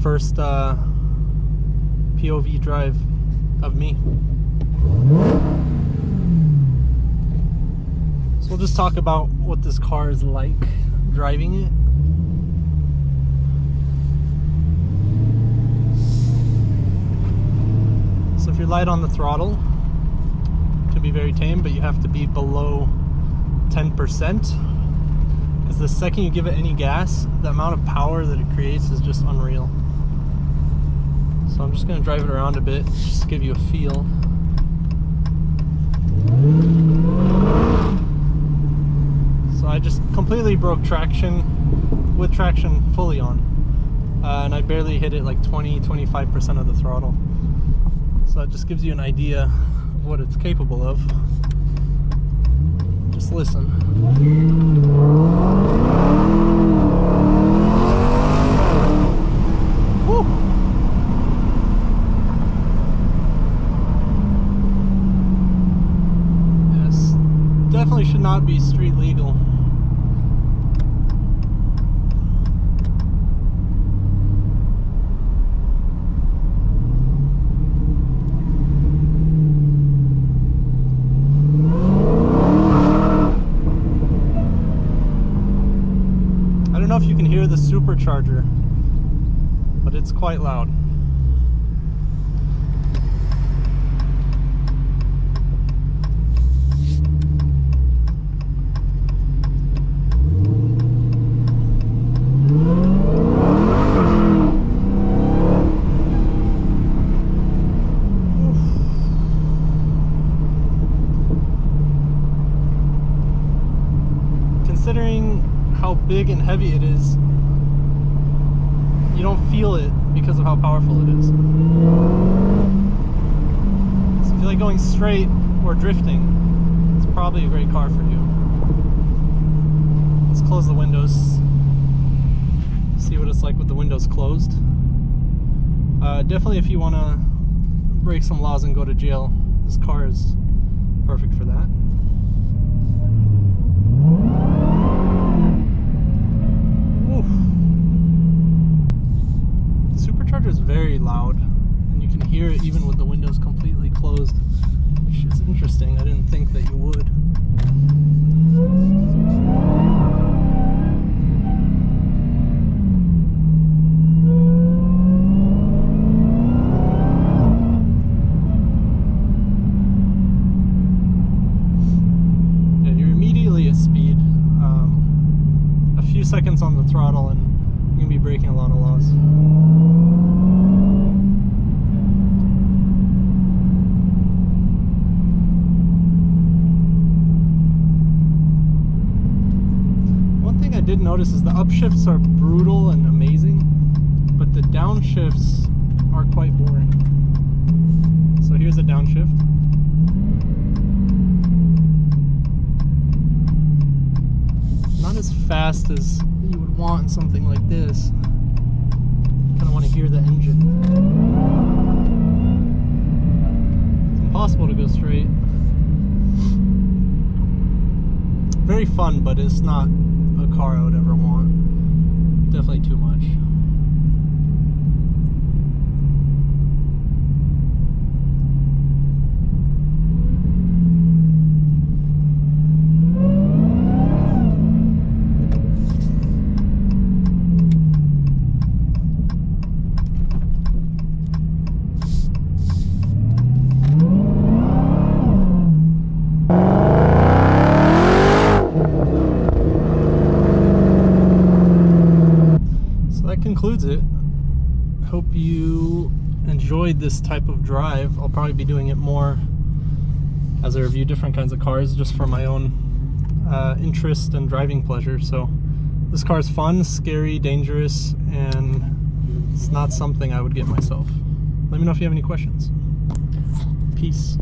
first POV drive of me. So we'll just talk about what this car is like driving it. So if you're light on the throttle, it can be very tame, but you have to be below 10%. Because the second you give it any gas, the amount of power that it creates is just unreal. So I'm just going to drive it around a bit, just to give you a feel. So I just completely broke traction, with traction fully on. And I barely hit it like 20-25% of the throttle. So it just gives you an idea of what it's capable of. Just listen. Woo. Yes, definitely should not be street legal. I don't know if you can hear the Supercharger, but it's quite loud. Considering how big and heavy it is, you don't feel it because of how powerful it is. So if you like going straight or drifting, it's probably a great car for you. Let's close the windows, see what it's like with the windows closed. Definitely if you want to break some laws and go to jail, this car is perfect for that. Supercharger is very loud, and you can hear it even with the windows completely closed, which is interesting. I didn't think that you would. Yeah, you're immediately at speed. A few seconds on the throttle and you're going to be breaking a lot of laws. One thing I did notice is the upshifts are brutal and amazing, but the downshifts are quite boring. So here's a downshift. Not as fast as you would want in something like this. Kind of want to hear the engine. It's impossible to go straight. Very fun, but it's not a car I would ever want. Definitely too much. Concludes it. Hope you enjoyed this type of drive. I'll probably be doing it more as I review different kinds of cars, just for my own interest and driving pleasure. So this car is fun, scary, dangerous, and it's not something I would get myself. Let me know if you have any questions. Peace.